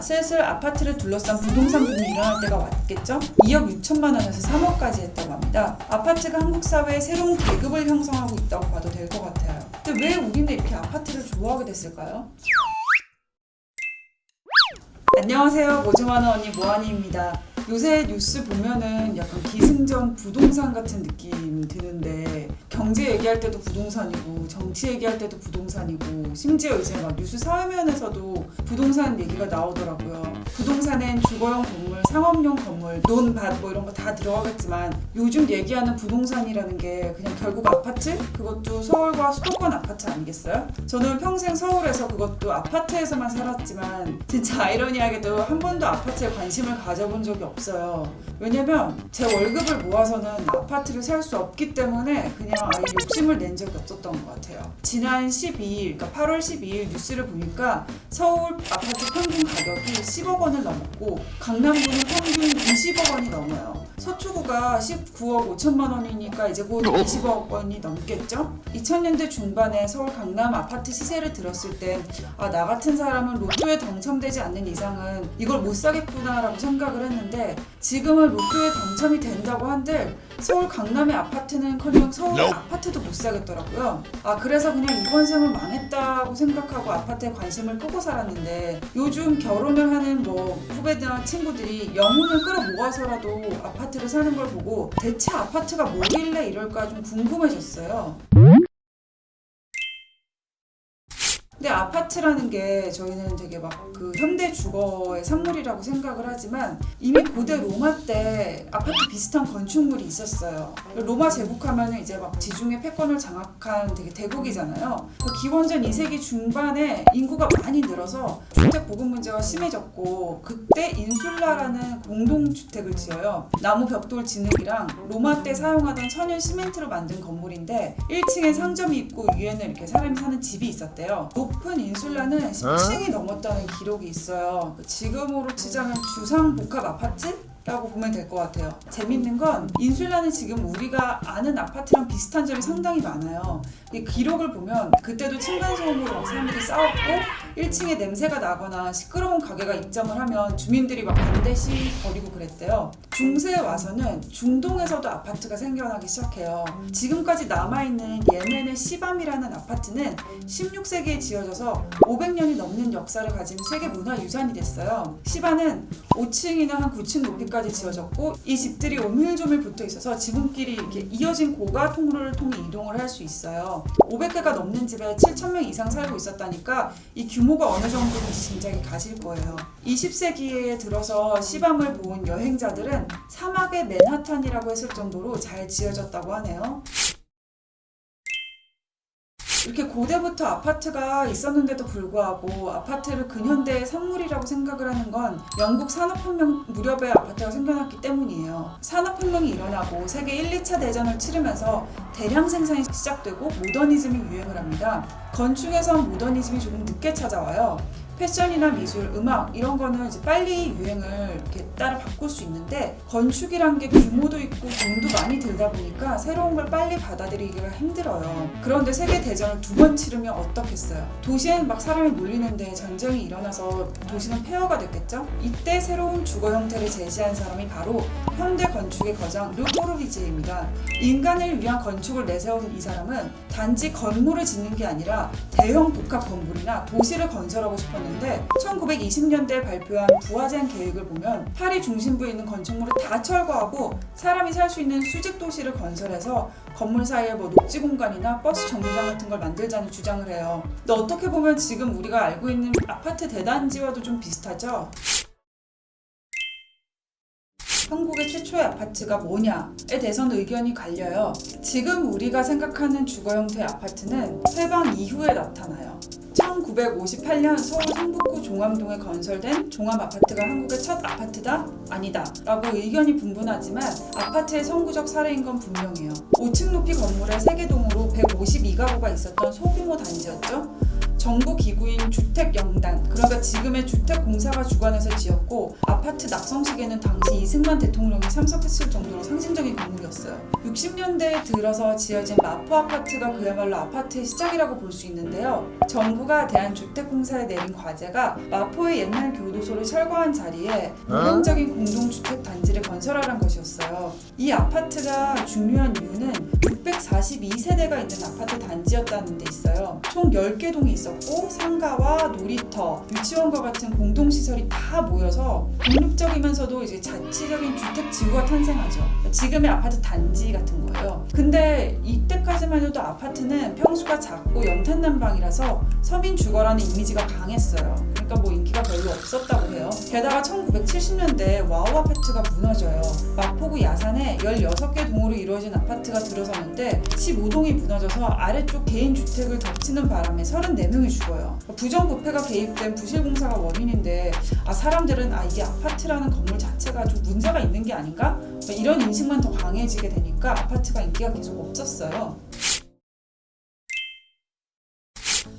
슬슬 아파트를 둘러싼 부동산 붐이 일어날 때가 왔겠죠? 2억 6천만 원에서 3억까지 했다고 합니다. 아파트가 한국 사회에 새로운 계급을 형성하고 있다고 봐도 될 것 같아요. 근데 왜 우리는 이렇게 아파트를 좋아하게 됐을까요? 안녕하세요. 모주마너 언니 모하니입니다. 요새 뉴스 보면은 약간 기승전 부동산 같은 느낌 드는데, 경제 얘기할 때도 부동산이고 정치 얘기할 때도 부동산이고, 심지어 이제 막 뉴스 사회면에서도 부동산 얘기가 나오더라고요. 부동산엔 주거용 건물, 상업용 건물, 논밭 뭐 이런 거 다 들어가겠지만, 요즘 얘기하는 부동산이라는 게 그냥 결국 아파트? 그것도 서울과 수도권 아파트 아니겠어요? 저는 평생 서울에서 그것도 아파트에서만 살았지만 진짜 아이러니하게도 한 번도 아파트에 관심을 가져본 적이 없어요. 왜냐면 제 월급을 모아서는 아파트를 살 수 없기 때문에 그냥 아예 욕심을 낸 적이 없었던 것 같아요. 지난 12일, 그러니까 8월 12일 뉴스를 보니까 서울 아파트 평균 가격이 10억 원을 넘었고, 강남구는 평균 20억 원이 넘어요. 서초구가 19억 5천만 원이니까 이제 곧 20억 원이 넘겠죠? 2000년대 중반에 서울 강남 아파트 시세를 들었을 때 나 같은 사람은 로또에 당첨되지 않는 이상은 이걸 못 사겠구나 라고 생각을 했는데, 지금은 로또에 당첨이 된다고 한들 서울 강남의 아파트는커녕 서울 아파트도 못 사겠더라고요. 그래서 그냥 이번 생은 망했다고 생각하고 아파트에 관심을 끄고 살았는데, 요즘 결혼을 하는 후배나 친구들이 영혼을 끌어모아서라도 아파트를 사는 걸 보고 대체 아파트가 뭐길래 이럴까 좀 궁금해졌어요. 근데 아파트라는 게 저희는 되게 그 현대 주거의 산물이라고 생각을 하지만, 이미 고대 로마 때 아파트 비슷한 건축물이 있었어요. 로마 제국하면 이제 지중해 패권을 장악한 되게 대국이잖아요. 기원전 2세기 중반에 인구가 많이 늘어서 주택 보급 문제가 심해졌고, 그때 인슐라라는 공동주택을 지어요. 나무 벽돌 진흙이랑 로마 때 사용하던 천연 시멘트로 만든 건물인데, 1층에 상점이 있고 위에는 이렇게 사람이 사는 집이 있었대요. 높은 인슐라는 10층이 넘었다는 기록이 있어요. 지금으로 치자면 주상복합 아파트? 라고 보면 될 것 같아요. 재밌는 건 인슐라는 지금 우리가 아는 아파트랑 비슷한 점이 상당히 많아요. 이 기록을 보면 그때도 층간소음으로 사람들이 싸웠고, 1층에 냄새가 나거나 시끄러운 가게가 입점을 하면 주민들이 반대시 버리고 그랬대요. 중세에 와서는 중동에서도 아파트가 생겨나기 시작해요. 지금까지 남아있는 예멘의 시밤이라는 아파트는 16세기에 지어져서 500년이 넘는 역사를 가진 세계문화유산이 됐어요. 시밤은 5층이나 한 9층 높이까지 지어졌고, 이 집들이 오밀조밀 붙어 있어서 지붕길이 이렇게 이어진 고가 통로를 통해 이동을 할 수 있어요. 500개가 넘는 집에 7,000명 이상 살고 있었다니까 이 규모가 어느 정도인지 짐작이 가실 거예요. 20세기에 들어서 시밤을 본 여행자들은 사막의 맨하탄이라고 했을 정도로 잘 지어졌다고 하네요. 이렇게 고대부터 아파트가 있었는데도 불구하고 아파트를 근현대의 산물이라고 생각을 하는 건 영국 산업혁명 무렵에 아파트가 생겨났기 때문이에요. 산업혁명이 일어나고 세계 1, 2차 대전을 치르면서 대량 생산이 시작되고 모더니즘이 유행을 합니다. 건축에선 모더니즘이 조금 늦게 찾아와요. 패션이나 미술, 음악 이런 거는 이제 빨리 유행을 이렇게 따라 바꿀 수 있는데, 건축이란 게 규모도 있고 돈도 많이 들다 보니까 새로운 걸 빨리 받아들이기가 힘들어요. 그런데 세계 대전을 2번 치르면 어떻겠어요? 도시엔 사람이 몰리는데 전쟁이 일어나서 도시는 폐허가 됐겠죠? 이때 새로운 주거 형태를 제시한 사람이 바로 현대 건축의 거장 르 코르비지에입니다. 인간을 위한 건축을 내세운 이 사람은 단지 건물을 짓는 게 아니라 대형 복합 건물이나 도시를 건설하고 싶었는데, 1920년대에 발표한 부화젠 계획을 보면 파리 중심부에 있는 건축물을 다 철거하고 사람이 살 수 있는 수직 도시를 건설해서 건물 사이에 녹지 공간이나 버스 정류장 같은 걸 만들자는 주장을 해요. 근데 어떻게 보면 지금 우리가 알고 있는 아파트 대단지와도 좀 비슷하죠? 한국의 최초의 아파트가 뭐냐에 대해서는 의견이 갈려요. 지금 우리가 생각하는 주거 형태의 아파트는 해방 이후에 나타나요. 1958년 서울 성북구 종암동에 건설된 종암아파트가 한국의 첫 아파트다? 아니다 라고 의견이 분분하지만 아파트의 선구적 사례인 건 분명해요. 5층 높이 건물의 3개 동으로 152가구가 있었던 소규모 단지였죠. 정부 기구인 주택영단, 그러니까 지금의 주택공사가 주관해서 지었고 아파트 낙성식에는 당시 이승만 대통령이 참석했을 정도로 상징적인 건물이었어요. 60년대에 들어서 지어진 마포 아파트가 그야말로 아파트의 시작이라고 볼 수 있는데요. 정부가 대한주택공사에 내린 과제가 마포의 옛날 교도소를 철거한 자리에 모범적인 공동주택 단지를 건설하라는 것이었어요. 이 아파트가 중요한 이유는 642세대가 있는 아파트 단지였다는 데 있어요. 총 10개 동이 있었고 상가와 놀이터, 유치원과 같은 공동시설이 다 모여서 독립적이면서도 이제 자치적인 주택 지구가 탄생하죠. 지금의 아파트 단지 같은 거예요. 근데 이때까지만 해도 아파트는 평수가 작고 연탄난방이라서 서민 주거라는 이미지가 강했어요. 그러니까 뭐 인기가 별로 없었다고 해요. 게다가 1970년대에 와우 아파트가 무너져요. 마포구 야산에 16개 동으로 이루어진 아파트가 들어서는데 15동이 무너져서 아래쪽 개인 주택을 덮치는 바람에 34명이 죽어요. 부정부패가 개입된 부실공사가 원인인데 사람들은 이게 아파트라는 건물 자체가 좀 문제가 있는 게 아닌가? 이런 인식만 더 강해지게 되니까 아파트가 인기가 계속 없었어요.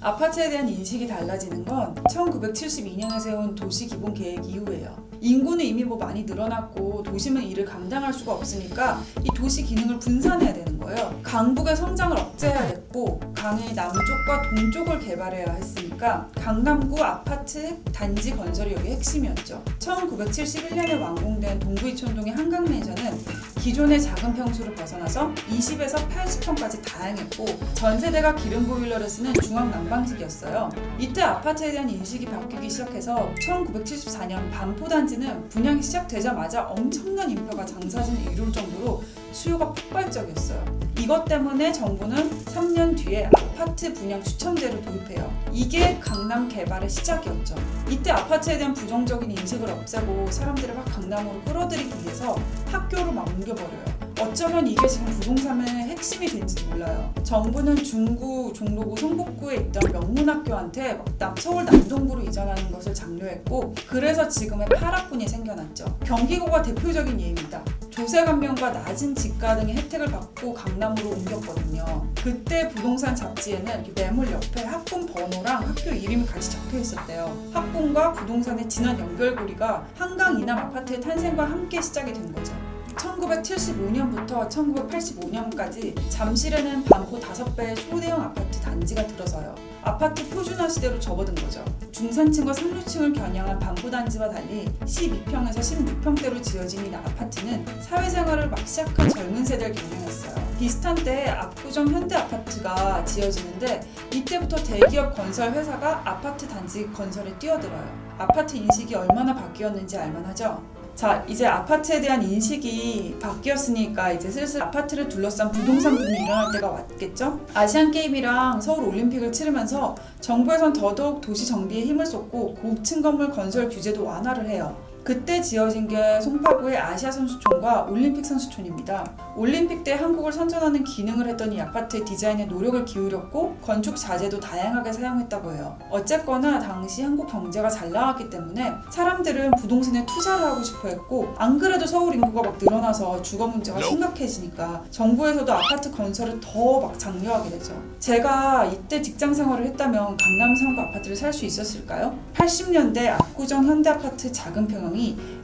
아파트에 대한 인식이 달라지는 건 1972년에 세운 도시기본계획 이후예요. 인구는 이미 많이 늘어났고 도심은 이를 감당할 수가 없으니까 이 도시 기능을 분산해야 되는 거예요. 강북의 성장을 억제해야 됐고 강의 남쪽과 동쪽을 개발해야 했으니까 강남구 아파트 단지 건설이 여기 핵심이었죠. 1971년에 완공된 동부이촌동의 한강맨션은 기존의 작은 평수를 벗어나서 20에서 80평까지 다양했고 전세대가 기름 보일러를 쓰는 중앙 난방식이었어요. 이때 아파트에 대한 인식이 바뀌기 시작해서 1974년 반포단지는 분양이 시작되자마자 엄청난 인파가 장사진을 이룰 정도로 수요가 폭발적이었어요. 이것 때문에 정부는 3년 뒤에 아파트 분양 추첨제를 도입해요. 이게 강남 개발의 시작이었죠. 이때 아파트에 대한 부정적인 인식을 없애고 사람들을 막 강남으로 끌어들이기 위해서 학교로 막 옮겨버려요. 어쩌면 이게 지금 부동산의 핵심이 된지도 몰라요. 정부는 중구, 종로구, 성북구에 있던 명문학교한테 서울 남동구로 이전하는 것을 장려했고 그래서 지금의 파락군이 생겨났죠. 경기고가 대표적인 예입니다. 조세 감면과 낮은 지가 등의 혜택을 받고 강남으로 옮겼거든요. 그때 부동산 잡지에는 매물 옆에 학군 번호랑 학교 이름이 같이 적혀 있었대요. 학군과 부동산의 진한 연결고리가 한강 이남 아파트의 탄생과 함께 시작이 된 거죠. 1975년부터 1985년까지 잠실에는 반포 5배의 초대형 아파트 단지가 들어서요. 아파트 표준화 시대로 접어든 거죠. 중산층과 상류층을 겨냥한 반포 단지와 달리 12평에서 16평대로 지어진 이 아파트는 사회생활을 막 시작한 젊은 세대를 겨냥했어요. 비슷한 때에 압구정 현대아파트가 지어지는데 이때부터 대기업 건설 회사가 아파트 단지 건설에 뛰어들어요. 아파트 인식이 얼마나 바뀌었는지 알만하죠? 자, 이제 아파트에 대한 인식이 바뀌었으니까 이제 슬슬 아파트를 둘러싼 부동산 붐이 일어날 때가 왔겠죠? 아시안게임이랑 서울올림픽을 치르면서 정부에선 더더욱 도시 정비에 힘을 쏟고 고층 건물 건설 규제도 완화를 해요. 그때 지어진 게 송파구의 아시아 선수촌과 올림픽 선수촌입니다. 올림픽 때 한국을 선전하는 기능을 했던 이 아파트의 디자인에 노력을 기울였고 건축 자재도 다양하게 사용했다고 해요. 어쨌거나 당시 한국 경제가 잘 나왔기 때문에 사람들은 부동산에 투자를 하고 싶어 했고 안 그래도 서울 인구가 막 늘어나서 주거 문제가 심각해지니까 정부에서도 아파트 건설을 더 막 장려하게 되죠. 제가 이때 직장 생활을 했다면 강남 상가 아파트를 살 수 있었을까요? 80년대 압구정 현대아파트 작은 평형이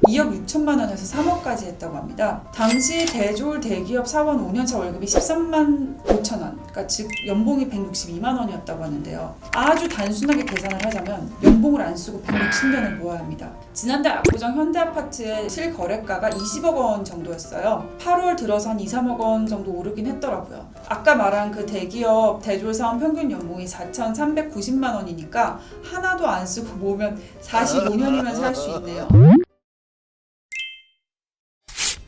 2억 6천만 원에서 3억까지 했다고 합니다. 당시 대졸 대기업 사원 5년차 월급이 13만 5천 원, 그러니까 즉 연봉이 162만 원이었다고 하는데요. 아주 단순하게 계산을 하자면 연봉을 안 쓰고 160년을 모아야 합니다. 지난달 압구정 현대아파트의 실거래가가 20억 원 정도였어요. 8월 들어선 2, 3억 원 정도 오르긴 했더라고요. 아까 말한 그 대기업 대졸 사원 평균 연봉이 4,390만 원이니까 하나도 안 쓰고 모으면 45년이면 살 수 있네요.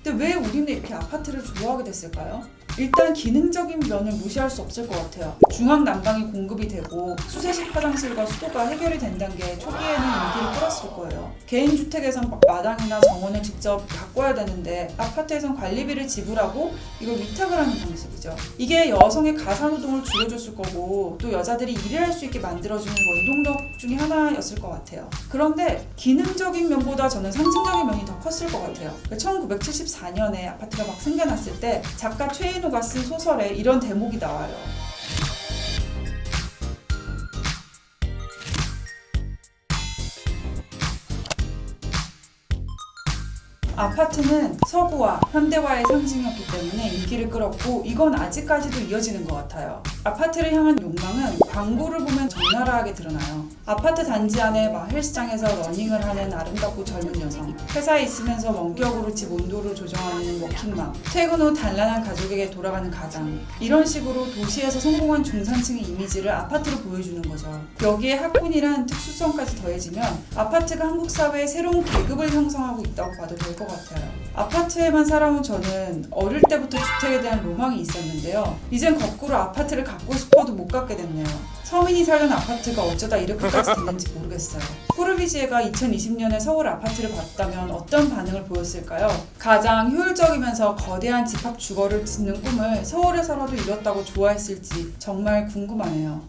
근데 왜 우리는 이렇게 아파트를 좋아하게 됐을까요? 일단 기능적인 면을 무시할 수 없을 것 같아요. 중앙 난방이 공급이 되고 수세식 화장실과 수도가 해결이 된다는 게 초기에는 인기를 끌었을 거예요. 개인 주택에선 마당이나 정원을 직접 가꿔야 되는데 아파트에선 관리비를 지불하고 이걸 위탁을 하는 방식이죠. 이게 여성의 가사노동을 줄여줬을 거고 또 여자들이 일을 할 수 있게 만들어주는 원동력 중에 하나였을 것 같아요. 그런데 기능적인 면보다 저는 상징적인 면이 더 컸을 것 같아요. 1974년에 아파트가 막 생겨났을 때 작가 최인호가 쓴 소설에 이런 대목이 나와요. 아파트는 서구와 현대화의 상징이었기 때문에 인기를 끌었고 이건 아직까지도 이어지는 것 같아요. 아파트를 향한 욕망은 광고를 보면 적나라하게 드러나요. 아파트 단지 안에 헬스장에서 러닝을 하는 아름답고 젊은 여성, 회사에 있으면서 원격으로 집 온도를 조정하는 워킹맘, 퇴근 후 단란한 가족에게 돌아가는 가장, 이런 식으로 도시에서 성공한 중산층의 이미지를 아파트로 보여주는 거죠. 여기에 학군이란 특수성까지 더해지면 아파트가 한국 사회의 새로운 계급을 형성하고 있다고 봐도 될 것 같아요. 아파트에만 살아온 저는 어릴 때부터 주택에 대한 로망이 있었는데요. 이젠 거꾸로 아파트를 갖고 싶어도 못 갖게 됐네요. 서민이 살던 아파트가 어쩌다 이렇게까지 됐는지 모르겠어요. 포르비지에가 2020년에 서울 아파트를 봤다면 어떤 반응을 보였을까요? 가장 효율적이면서 거대한 집합 주거를 짓는 꿈을 서울에서라도 이뤘다고 좋아했을지 정말 궁금하네요.